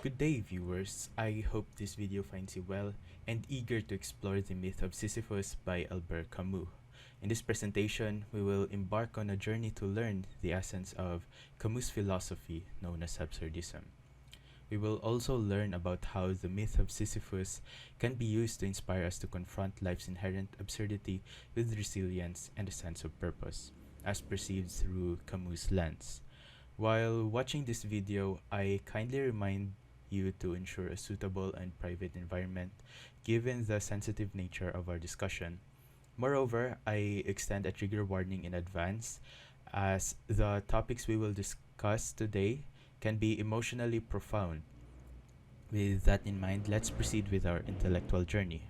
Good day, viewers. I hope this video finds you well and eager to explore the myth of Sisyphus by Albert Camus. In this presentation, we will embark on a journey to learn the essence of Camus' philosophy known as absurdism. We will also learn about how the myth of Sisyphus can be used to inspire us to confront life's inherent absurdity with resilience and a sense of purpose, as perceived through Camus' lens. While watching this video, I kindly remind you to ensure a suitable and private environment given the sensitive nature of our discussion. Moreover, I extend a trigger warning in advance as the topics we will discuss today can be emotionally profound. With that in mind, let's proceed with our intellectual journey.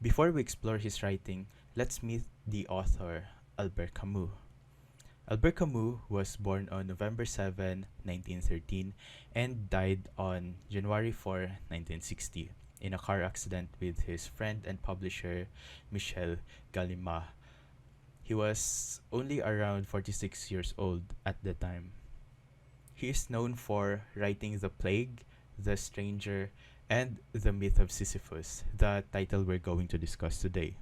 Before we explore his writing, let's meet the author, Albert Camus. Albert Camus was born on November 7, 1913 and died on January 4, 1960 in a car accident with his friend and publisher Michel Gallimard. He was only around 46 years old at the time. He is known for writing The Plague, The Stranger, and The Myth of Sisyphus, the title we're going to discuss today.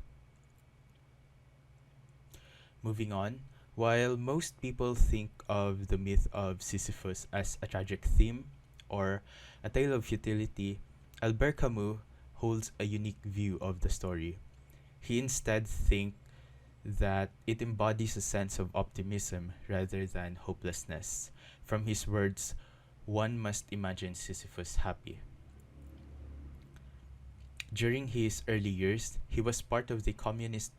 Moving on, while most people think of the myth of Sisyphus as a tragic theme or a tale of futility, Albert Camus holds a unique view of the story. He instead thinks that it embodies a sense of optimism rather than hopelessness. From his words, one must imagine Sisyphus happy. During his early years, he was part of the communist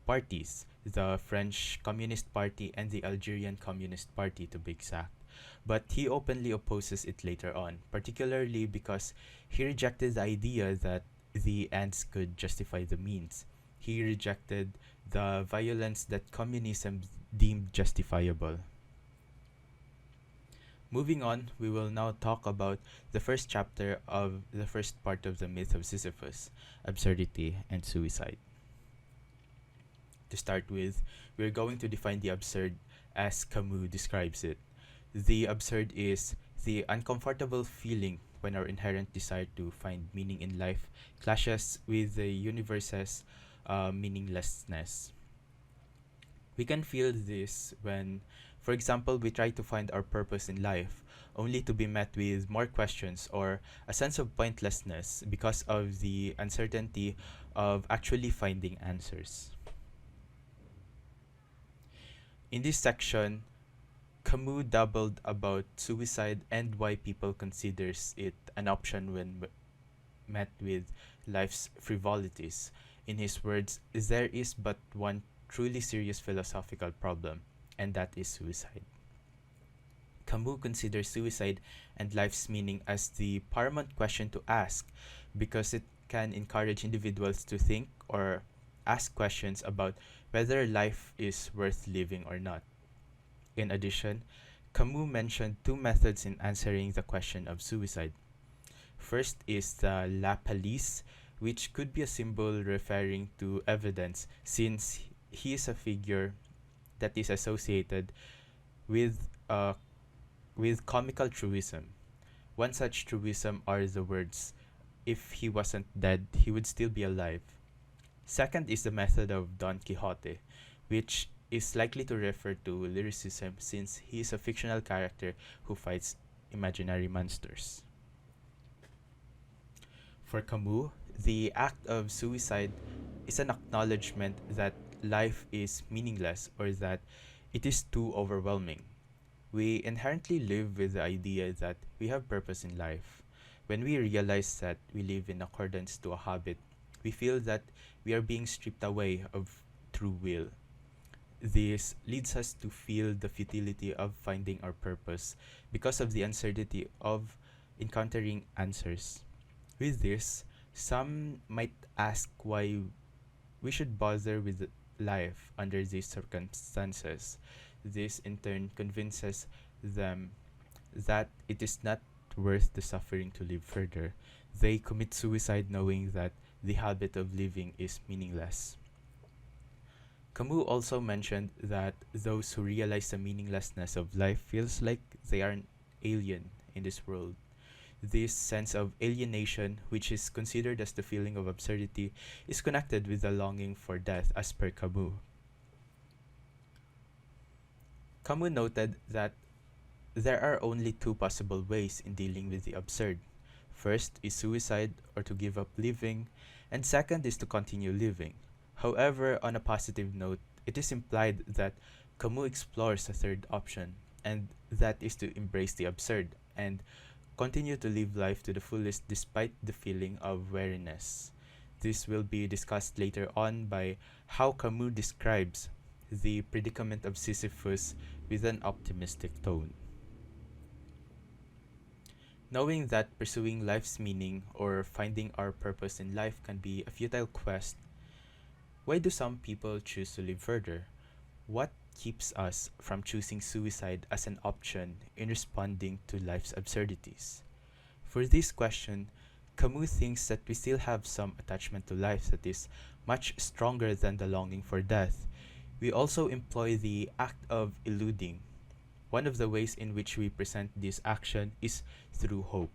parties, the French Communist Party and the Algerian Communist Party to be exact. But he openly opposes it later on, particularly because he rejected the idea that the ends could justify the means. He rejected the violence that communism deemed justifiable. Moving on, we will now talk about the first chapter of the first part of the myth of Sisyphus, absurdity and suicide. To start with, we're going to define the absurd as Camus describes it. The absurd is the uncomfortable feeling when our inherent desire to find meaning in life clashes with the universe's meaninglessness. We can feel this when, for example, we try to find our purpose in life, only to be met with more questions or a sense of pointlessness because of the uncertainty of actually finding answers. In this section, Camus dabbled about suicide and why people considers it an option when met with life's frivolities. In his words, there is but one truly serious philosophical problem, and that is suicide. Camus considers suicide and life's meaning as the paramount question to ask because it can encourage individuals to think or ask questions about whether life is worth living or not. In addition, Camus mentioned two methods in answering the question of suicide. First is the la police, which could be a symbol referring to evidence since he is a figure that is associated with comical truism. One such truism are the words, "If he wasn't dead, he would still be alive." Second is the method of Don Quixote, which is likely to refer to lyricism since he is a fictional character who fights imaginary monsters. For Camus, the act of suicide is an acknowledgement that life is meaningless or that it is too overwhelming. We inherently live with the idea that we have purpose in life. When we realize that we live in accordance to a habit, we feel that we are being stripped away of true will. This leads us to feel the futility of finding our purpose because of the uncertainty of encountering answers. With this, some might ask why we should bother with life under these circumstances. This in turn convinces them that it is not worth the suffering to live further. They commit suicide knowing that the habit of living is meaningless. Camus also mentioned that those who realize the meaninglessness of life feels like they are alien in this world. This sense of alienation, which is considered as the feeling of absurdity, is connected with the longing for death as per Camus. Camus noted that there are only two possible ways in dealing with the absurd. First is suicide or to give up living, and second is to continue living. However, on a positive note, it is implied that Camus explores a third option, and that is to embrace the absurd and continue to live life to the fullest despite the feeling of weariness. This will be discussed later on by how Camus describes the predicament of Sisyphus with an optimistic tone. Knowing that pursuing life's meaning or finding our purpose in life can be a futile quest, why do some people choose to live further? What keeps us from choosing suicide as an option in responding to life's absurdities? For this question, Camus thinks that we still have some attachment to life that is much stronger than the longing for death. We also employ the act of eluding. One of the ways in which we present this action is through hope.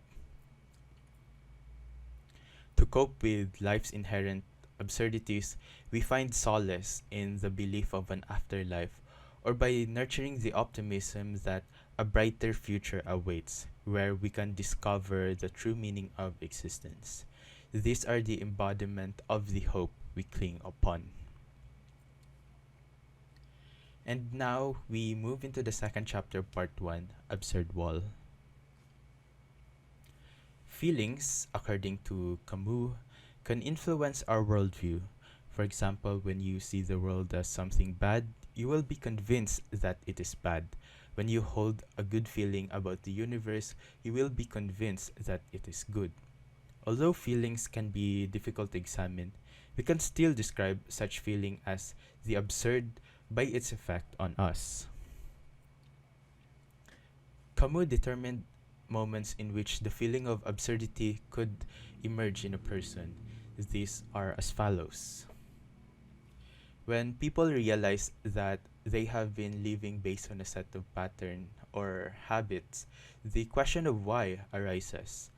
To cope with life's inherent absurdities, we find solace in the belief of an afterlife, or by nurturing the optimism that a brighter future awaits, where we can discover the true meaning of existence. These are the embodiment of the hope we cling upon. And now we move into the second chapter, part 1, Absurd Wall. Feelings, according to Camus, can influence our worldview. For example, when you see the world as something bad, you will be convinced that it is bad. When you hold a good feeling about the universe, you will be convinced that it is good. Although feelings can be difficult to examine, we can still describe such feeling as the absurd by its effect on us. Camus determined moments in which the feeling of absurdity could emerge in a person. These are as follows. When people realize that they have been living based on a set of pattern or habits, the question of why arises.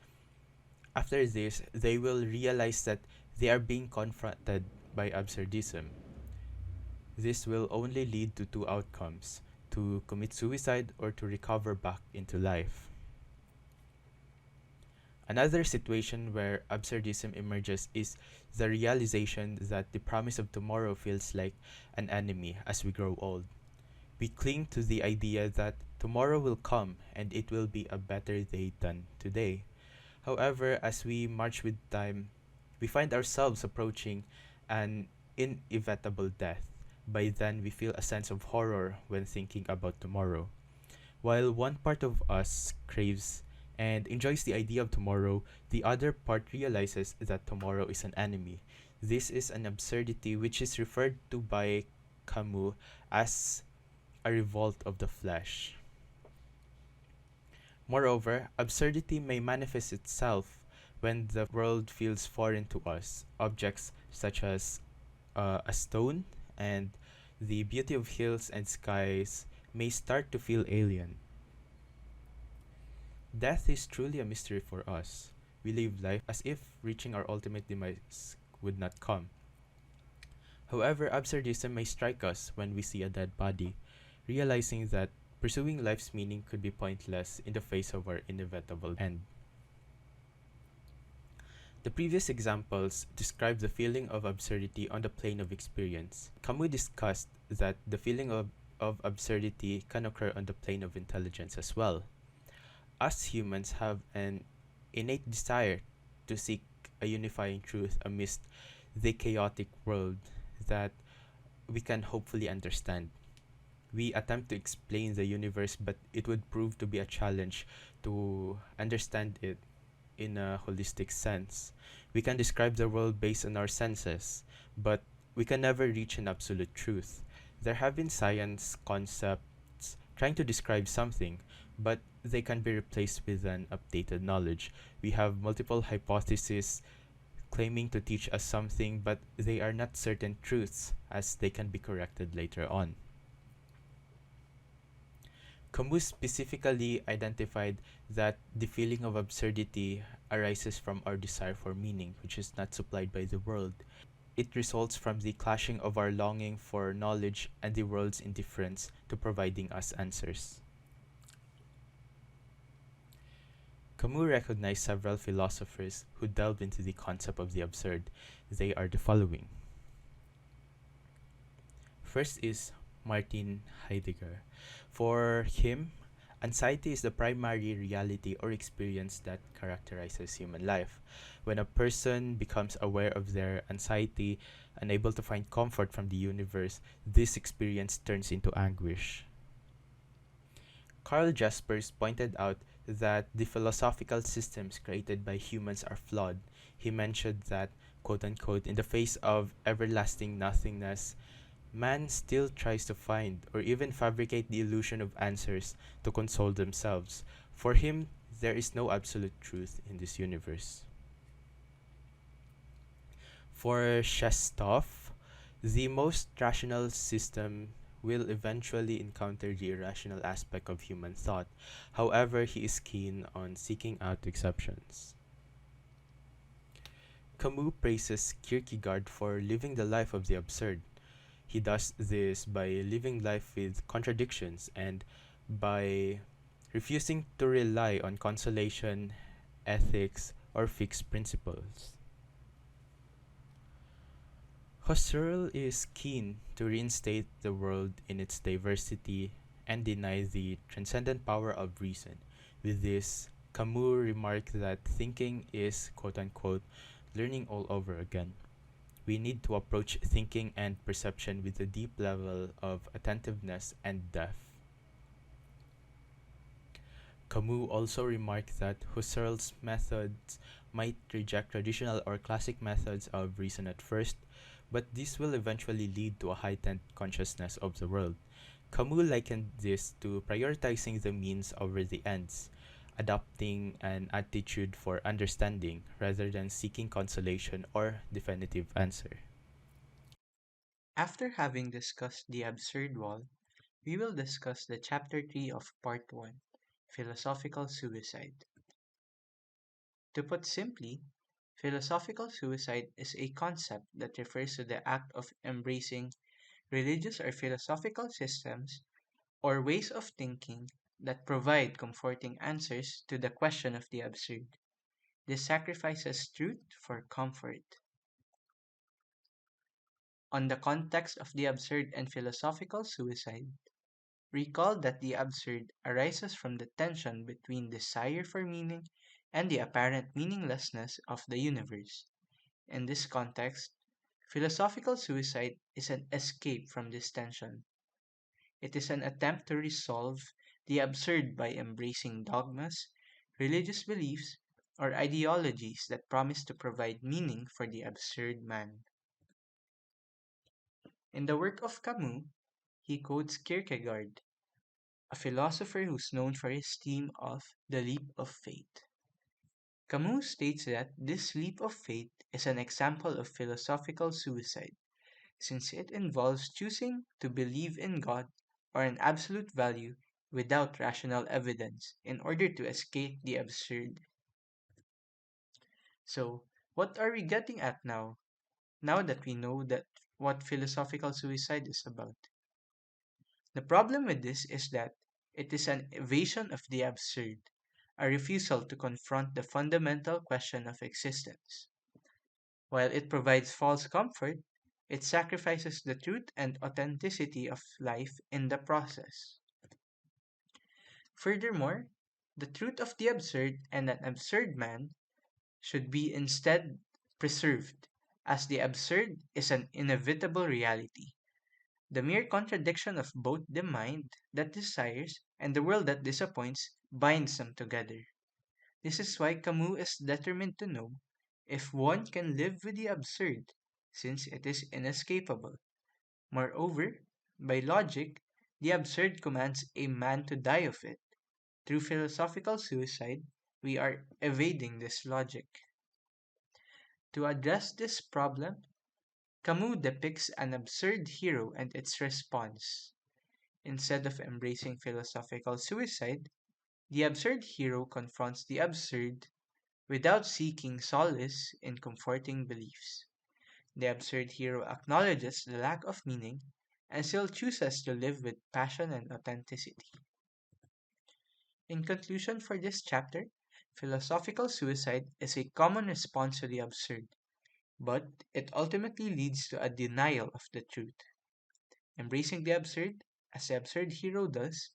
After this, they will realize that they are being confronted by absurdism. This will only lead to two outcomes: to commit suicide or to recover back into life. Another situation where absurdism emerges is the realization that the promise of tomorrow feels like an enemy as we grow old. We cling to the idea that tomorrow will come and it will be a better day than today. However, as we march with time, we find ourselves approaching an inevitable death. By then, we feel a sense of horror when thinking about tomorrow. While one part of us craves and enjoys the idea of tomorrow, the other part realizes that tomorrow is an enemy. This is an absurdity which is referred to by Camus as a revolt of the flesh. Moreover, absurdity may manifest itself when the world feels foreign to us. Objects such as a stone and the beauty of hills and skies may start to feel alien. Death is truly a mystery for us. We live life as if reaching our ultimate demise would not come. However, absurdism may strike us when we see a dead body, realizing that pursuing life's meaning could be pointless in the face of our inevitable end. The previous examples describe the feeling of absurdity on the plane of experience. Camus discussed that the feeling of absurdity can occur on the plane of intelligence as well. Us humans have an innate desire to seek a unifying truth amidst the chaotic world that we can hopefully understand. We attempt to explain the universe, but it would prove to be a challenge to understand it in a holistic sense. We can describe the world based on our senses, but we can never reach an absolute truth. There have been science concepts trying to describe something, but they can be replaced with an updated knowledge. We have multiple hypotheses claiming to teach us something, but they are not certain truths as they can be corrected later on. Camus specifically identified that the feeling of absurdity arises from our desire for meaning, which is not supplied by the world. It results from the clashing of our longing for knowledge and the world's indifference to providing us answers. Camus recognized several philosophers who delve into the concept of the absurd. They are the following. First is Martin Heidegger. For him, anxiety is the primary reality or experience that characterizes human life. When a person becomes aware of their anxiety, unable to find comfort from the universe, this experience turns into anguish. Karl Jaspers pointed out that the philosophical systems created by humans are flawed. He mentioned that, quote unquote, in the face of everlasting nothingness, man still tries to find or even fabricate the illusion of answers to console themselves. For him, there is no absolute truth in this universe. For Shestov, the most rational system will eventually encounter the irrational aspect of human thought. However, he is keen on seeking out exceptions. Camus praises Kierkegaard for living the life of the absurd. He does this by living life with contradictions and by refusing to rely on consolation, ethics, or fixed principles. Husserl is keen to reinstate the world in its diversity and deny the transcendent power of reason. With this, Camus remarked that thinking is, quote unquote, learning all over again. We need to approach thinking and perception with a deep level of attentiveness and depth. Camus also remarked that Husserl's methods might reject traditional or classic methods of reason at first, but this will eventually lead to a heightened consciousness of the world. Camus likened this to prioritizing the means over the ends, adopting an attitude for understanding rather than seeking consolation or definitive answer. After having discussed the absurd wall, we will discuss the chapter 3 of part 1, philosophical suicide. To put simply, philosophical suicide is a concept that refers to the act of embracing religious or philosophical systems or ways of thinking that provide comforting answers to the question of the absurd. This sacrifices truth for comfort. On the context of the absurd and philosophical suicide, recall that the absurd arises from the tension between desire for meaning and the apparent meaninglessness of the universe. In this context, philosophical suicide is an escape from this tension. It is an attempt to resolve the absurd by embracing dogmas, religious beliefs, or ideologies that promise to provide meaning for the absurd man. In the work of Camus, he quotes Kierkegaard, a philosopher who's known for his theme of the leap of faith. Camus states that this leap of faith is an example of philosophical suicide, since it involves choosing to believe in God or an absolute value without rational evidence in order to escape the absurd. So, what are we getting at now that we know that what philosophical suicide is about? The problem with this is that it is an evasion of the absurd, a refusal to confront the fundamental question of existence. While it provides false comfort, it sacrifices the truth and authenticity of life in the process. Furthermore, the truth of the absurd and an absurd man should be instead preserved, as the absurd is an inevitable reality. The mere contradiction of both the mind that desires and the world that disappoints binds them together. This is why Camus is determined to know if one can live with the absurd, since it is inescapable. Moreover, by logic, the absurd commands a man to die of it. Through philosophical suicide, we are evading this logic. To address this problem, Camus depicts an absurd hero and its response. instead of embracing philosophical suicide, the absurd hero confronts the absurd without seeking solace in comforting beliefs. The absurd hero acknowledges the lack of meaning and still chooses to live with passion and authenticity. In conclusion for this chapter, philosophical suicide is a common response to the absurd, but it ultimately leads to a denial of the truth. Embracing the absurd, as the absurd hero does,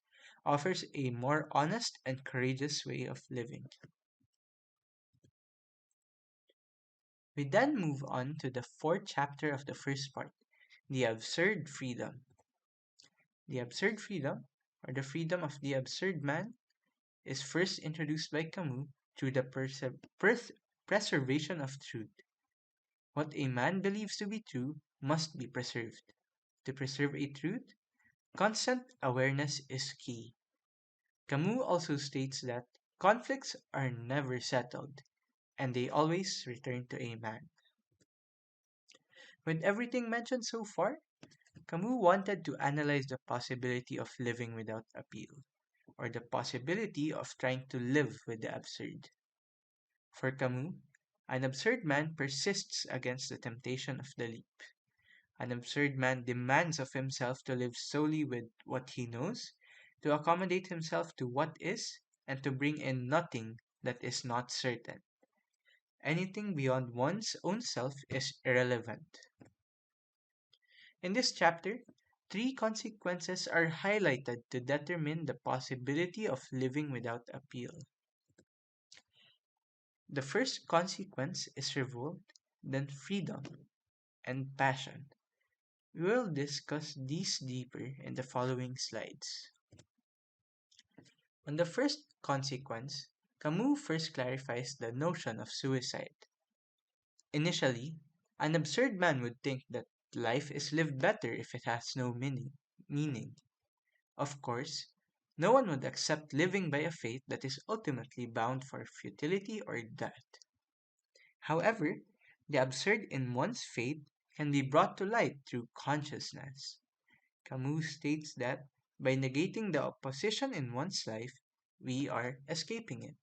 offers a more honest and courageous way of living. We then move on to the fourth chapter of the first part, the absurd freedom. The absurd freedom, or the freedom of the absurd man, is first introduced by Camus through the preservation of truth. What a man believes to be true must be preserved. To preserve a truth, constant awareness is key. Camus also states that conflicts are never settled, and they always return to a man. With everything mentioned so far, Camus wanted to analyze the possibility of living without appeal, or the possibility of trying to live with the absurd. For Camus, an absurd man persists against the temptation of the leap. An absurd man demands of himself to live solely with what he knows, to accommodate himself to what is, and to bring in nothing that is not certain. Anything beyond one's own self is irrelevant. In this chapter, three consequences are highlighted to determine the possibility of living without appeal. The first consequence is revolt, then freedom, and passion. We will discuss these deeper in the following slides. On the first consequence, Camus first clarifies the notion of suicide. Initially, an absurd man would think that life is lived better if it has no meaning. Of course, no one would accept living by a fate that is ultimately bound for futility or death. However, the absurd in one's fate can be brought to light through consciousness. Camus states that by negating the opposition in one's life, we are escaping it.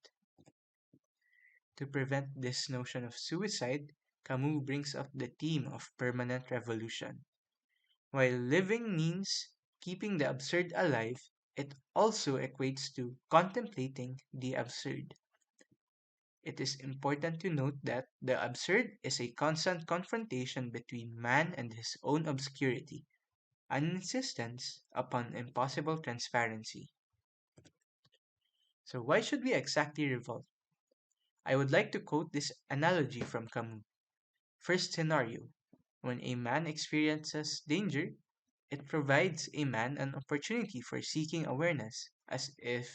To prevent this notion of suicide, Camus brings up the theme of permanent revolution. While living means keeping the absurd alive, it also equates to contemplating the absurd. It is important to note that the absurd is a constant confrontation between man and his own obscurity, an insistence upon impossible transparency. So, why should we exactly revolt? I would like to quote this analogy from Camus. First scenario: when a man experiences danger, it provides a man an opportunity for seeking awareness, as if,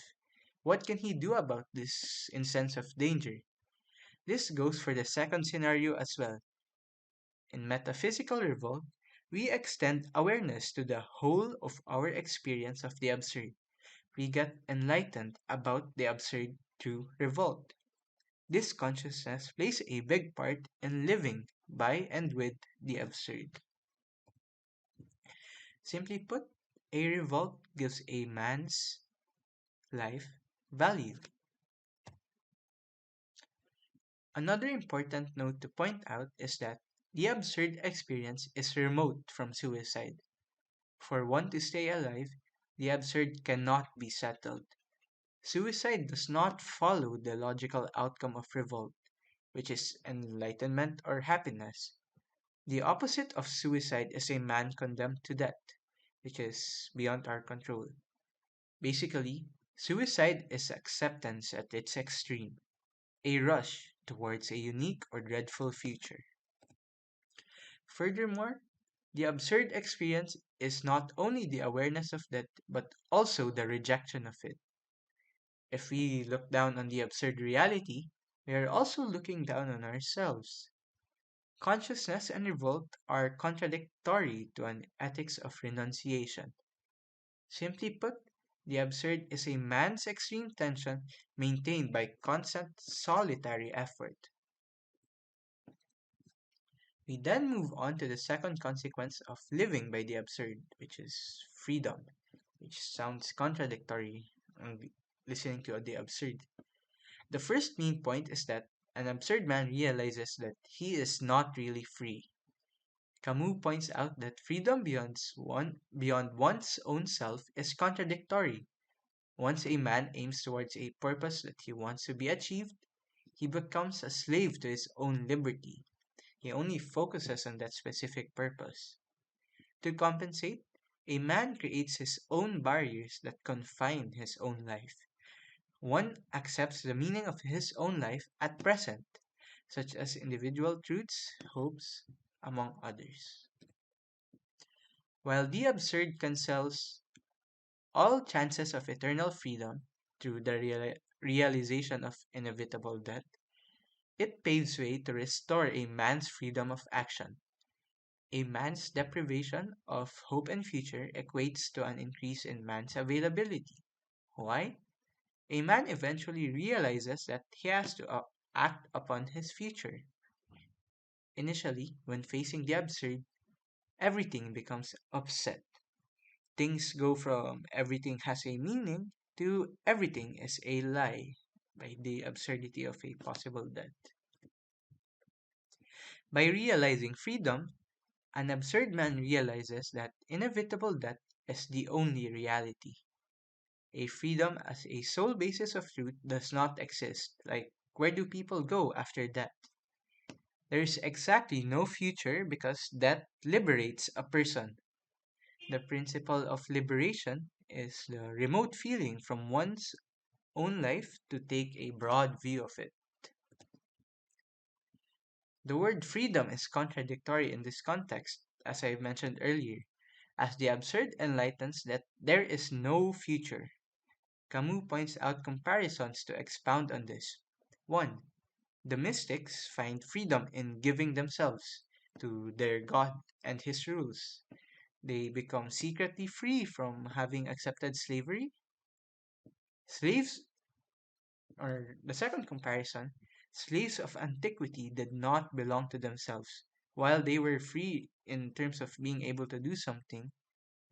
what can he do about this instance of danger? This goes for the second scenario as well. In metaphysical revolt, we extend awareness to the whole of our experience of the absurd. We get enlightened about the absurd through revolt. This consciousness plays a big part in living by and with the absurd. Simply put, a revolt gives a man's life value. Another important note to point out is that the absurd experience is remote from suicide. For one to stay alive, the absurd cannot be settled. Suicide does not follow the logical outcome of revolt, which is enlightenment or happiness. The opposite of suicide is a man condemned to death, which is beyond our control. Basically, suicide is acceptance at its extreme, a rush towards a unique or dreadful future. Furthermore, the absurd experience is not only the awareness of death, but also the rejection of it. If we look down on the absurd reality, we are also looking down on ourselves. Consciousness and revolt are contradictory to an ethics of renunciation. Simply put, the absurd is a man's extreme tension maintained by constant solitary effort. We then move on to the second consequence of living by the absurd, which is freedom. which sounds contradictory and listening to the absurd. The first main point is that an absurd man realizes that he is not really free. Camus points out that freedom beyond one's own self is contradictory. Once a man aims towards a purpose that he wants to be achieved, he becomes a slave to his own liberty. He only focuses on that specific purpose. To compensate, a man creates his own barriers that confine his own life. One accepts the meaning of his own life at present, such as individual truths, hopes, among others. While the absurd cancels all chances of eternal freedom through the realization of inevitable death, it paves way to restore a man's freedom of action. A man's deprivation of hope and future equates to an increase in man's availability. Why? A man eventually realizes that he has to act upon his future. Initially, when facing the absurd, everything becomes upset. Things go from everything has a meaning to everything is a lie by the absurdity of a possible death. By realizing freedom, an absurd man realizes that inevitable death is the only reality. A freedom as a sole basis of truth does not exist. Like, where do people go after death? There is exactly no future because death liberates a person. The principle of liberation is the remote feeling from one's own life to take a broad view of it. The word freedom is contradictory in this context, as I mentioned earlier, as the absurd enlightens that there is no future. Camus points out comparisons to expound on this. 1. The mystics find freedom in giving themselves to their god and his rules. They become secretly free from having accepted slavery. Slaves, or the second comparison, slaves of antiquity did not belong to themselves. While they were free in terms of being able to do something,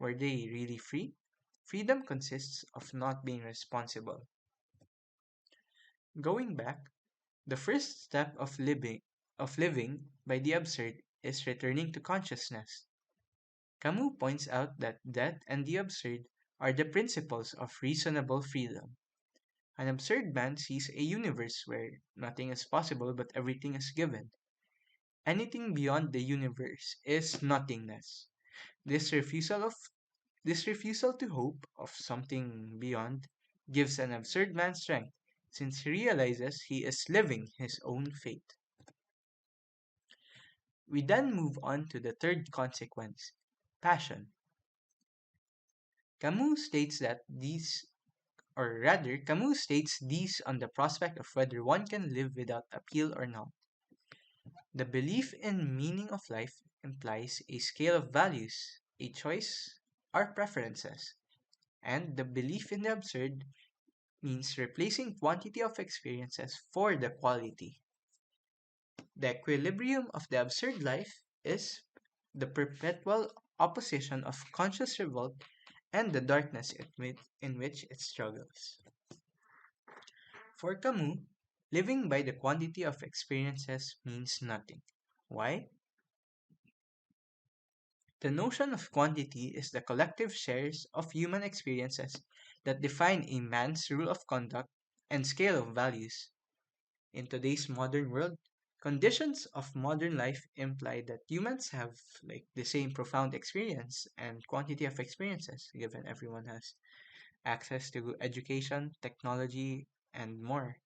were they really free? Freedom consists of not being responsible. Going back, the first step of living by the absurd is returning to consciousness. Camus points out that death and the absurd are the principles of reasonable freedom. An absurd man sees a universe where nothing is possible but everything is given. Anything beyond the universe is nothingness. This refusal of this refusal to hope of something beyond gives an absurd man strength, since he realizes he is living his own fate. We then move on to the third consequence, passion. Camus states that these, or rather, Camus states these on the prospect of whether one can live without appeal or not. The belief in meaning of life implies a scale of values, a choice, or preferences, and the belief in the absurd means replacing quantity of experiences for the quality. The equilibrium of the absurd life is the perpetual opposition of conscious revolt and the darkness in which it struggles. For Camus, living by the quantity of experiences means nothing. Why? The notion of quantity is the collective shares of human experiences that define a man's rule of conduct and scale of values. In today's modern world, conditions of modern life imply that humans have like the same profound experience and quantity of experiences, given everyone has access to education, technology, and more.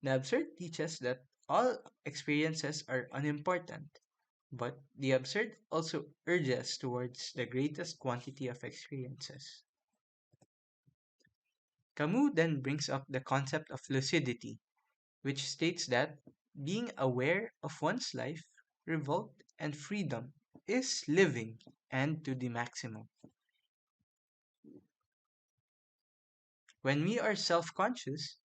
The absurd teaches that all experiences are unimportant, but the absurd also urges towards the greatest quantity of experiences. Camus then brings up the concept of lucidity, which states that being aware of one's life, revolt, and freedom is living and to the maximum. When we are self conscious,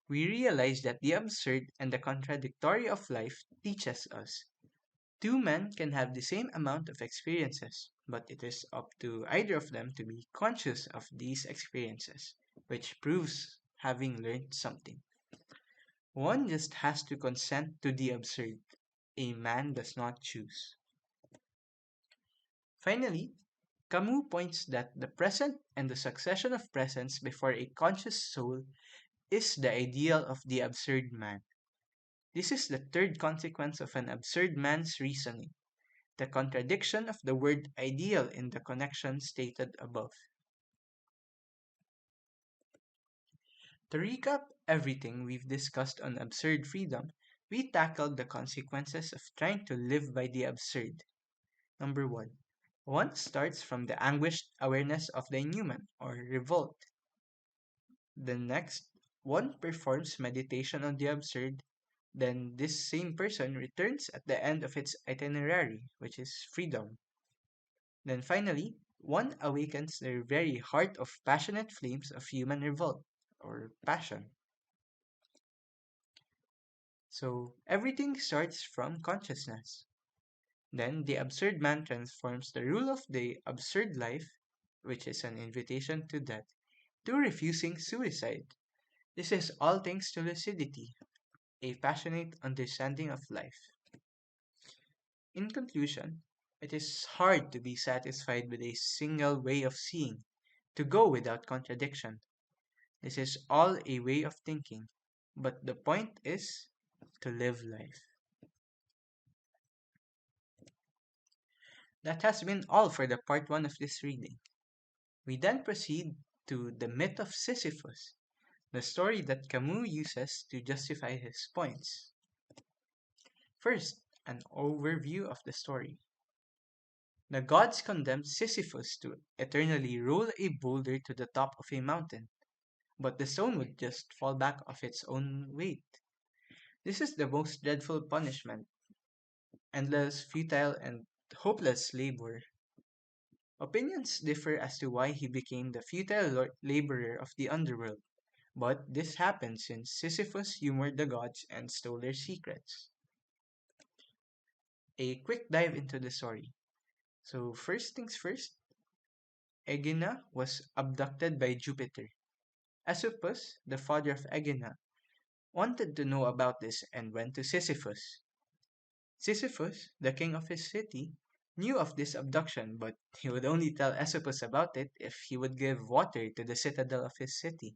we realize that the absurd and the contradictory of life teaches us. Two men can have the same amount of experiences, but it is up to either of them to be conscious of these experiences, which proves having learned something. One just has to consent to the absurd. A man does not choose. Finally, Camus points that the present and the succession of presents before a conscious soul is the ideal of the absurd man. This is the third consequence of an absurd man's reasoning, the contradiction of the word ideal in the connection stated above. To recap everything we've discussed on absurd freedom, we tackled the consequences of trying to live by the absurd. Number one starts from the anguished awareness of the inhuman, or revolt. The next, one performs meditation on the absurd, then this same person returns at the end of its itinerary, which is freedom. Then finally, one awakens the very heart of passionate flames of human revolt, or passion. So everything starts from consciousness. Then the absurd man transforms the rule of the absurd life, which is an invitation to death, to refusing suicide. This is all thanks to lucidity, a passionate understanding of life. In conclusion, it is hard to be satisfied with a single way of seeing, to go without contradiction. This is all a way of thinking, but the point is to live life. That has been all for the part 1 of this reading. We then proceed to the Myth of Sisyphus, the story that Camus uses to justify his points. First, an overview of the story. The gods condemned Sisyphus to eternally roll a boulder to the top of a mountain, but the stone would just fall back of its own weight. This is the most dreadful punishment, endless, futile, and hopeless labor. Opinions differ as to why he became the futile laborer of the underworld, but this happened since Sisyphus humored the gods and stole their secrets. A quick dive into the story. So, first things first, Aegina was abducted by Jupiter. Asopus, the father of Aegina, wanted to know about this and went to Sisyphus. Sisyphus, the king of his city, knew of this abduction, but he would only tell Asopus about it if he would give water to the citadel of his city.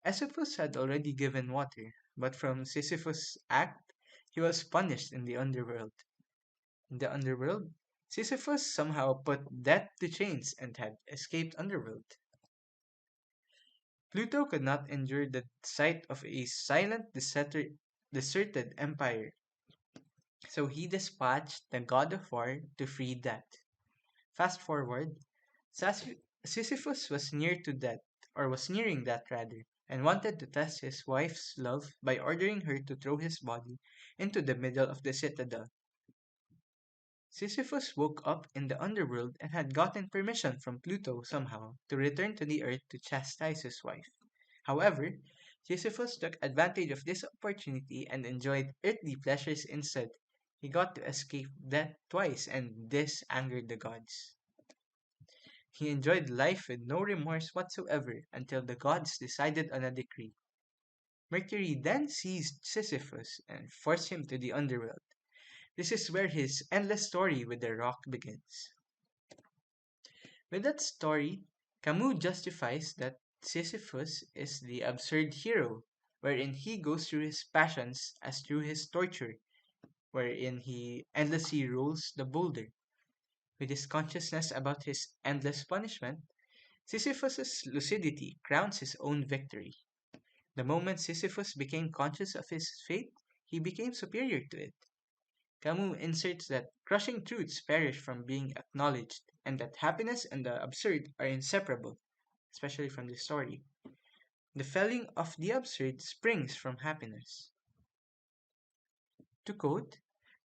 Asopus had already given water, but from Sisyphus' act, he was punished in the underworld. In the underworld, Sisyphus somehow put death to chains and had escaped underworld. Pluto could not endure the sight of a silent, deserted empire, so he dispatched the god of war to free Death. Fast forward, Sisyphus was near to death, or was nearing death rather, and wanted to test his wife's love by ordering her to throw his body into the middle of the citadel. Sisyphus woke up in the underworld and had gotten permission from Pluto somehow to return to the earth to chastise his wife. However, Sisyphus took advantage of this opportunity and enjoyed earthly pleasures instead. He got to escape death twice, and this angered the gods. He enjoyed life with no remorse whatsoever until the gods decided on a decree. Mercury then seized Sisyphus and forced him to the underworld. This is where his endless story with the rock begins. With that story, Camus justifies that Sisyphus is the absurd hero, wherein he goes through his passions as through his torture, wherein he endlessly rolls the boulder. With his consciousness about his endless punishment, Sisyphus's lucidity crowns his own victory. The moment Sisyphus became conscious of his fate, he became superior to it. Camus inserts that crushing truths perish from being acknowledged, and that happiness and the absurd are inseparable, especially from the story. The felling of the absurd springs from happiness. To quote,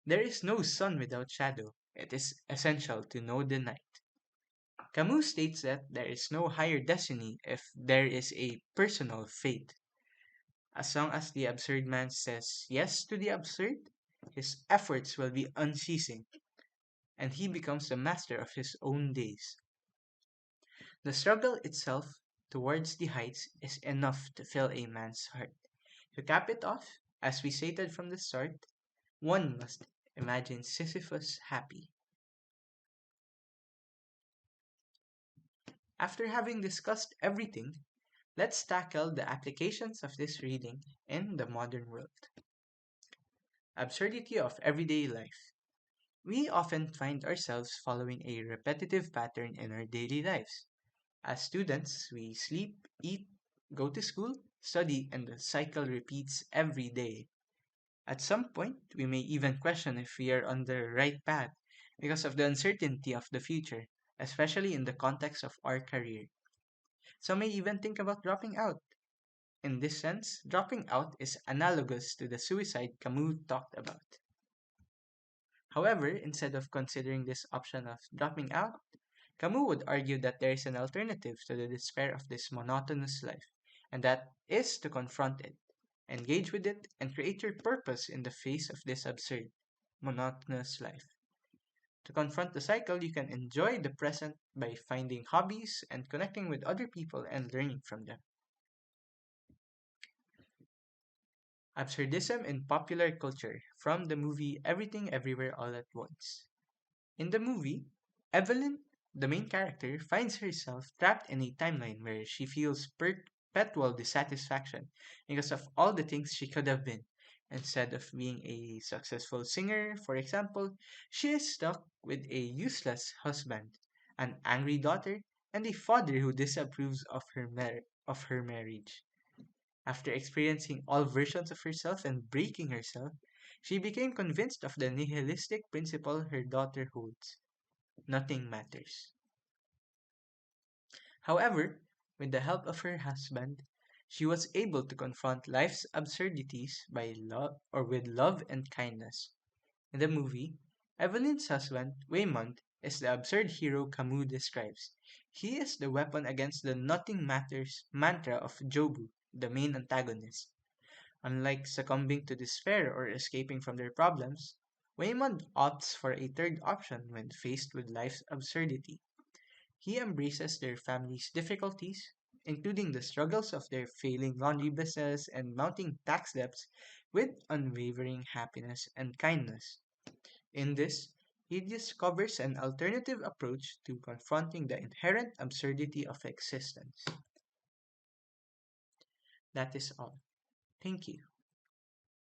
"There is no sun without shadow. It is essential to know the night." Camus states that there is no higher destiny if there is a personal fate. As long as the absurd man says yes to the absurd, His efforts will be unceasing, and he becomes the master of his own days. The struggle itself towards the heights is enough to fill a man's heart. To cap it off, as we stated from the start, one must imagine Sisyphus happy. After having discussed everything, let's tackle the applications of this reading in the modern world. Absurdity of everyday life. We often find ourselves following a repetitive pattern in our daily lives. As students, we sleep, eat, go to school, study, and the cycle repeats every day. At some point, we may even question if we are on the right path because of the uncertainty of the future, especially in the context of our career. Some may even think about dropping out. In this sense, dropping out is analogous to the suicide Camus talked about. However, instead of considering this option of dropping out, Camus would argue that there is an alternative to the despair of this monotonous life, and that is to confront it, engage with it, and create your purpose in the face of this absurd, monotonous life. To confront the cycle, you can enjoy the present by finding hobbies and connecting with other people and learning from them. Absurdism in popular culture from the movie Everything Everywhere All at Once. In the movie, Evelyn, the main character, finds herself trapped in a timeline where she feels perpetual dissatisfaction because of all the things she could have been. Instead of being a successful singer, for example, she is stuck with a useless husband, an angry daughter, and a father who disapproves of her marriage. After experiencing all versions of herself and breaking herself, she became convinced of the nihilistic principle her daughter holds: nothing matters. However, with the help of her husband, she was able to confront life's absurdities by love or with love and kindness. In the movie, Evelyn's husband, Waymond, is the absurd hero Camus describes. He is the weapon against the nothing matters mantra of Jobu, the main antagonist. Unlike succumbing to despair or escaping from their problems, Waymond opts for a third option when faced with life's absurdity. He embraces their family's difficulties, including the struggles of their failing laundry business and mounting tax debts, with unwavering happiness and kindness. In this, he discovers an alternative approach to confronting the inherent absurdity of existence. That is all. Thank you.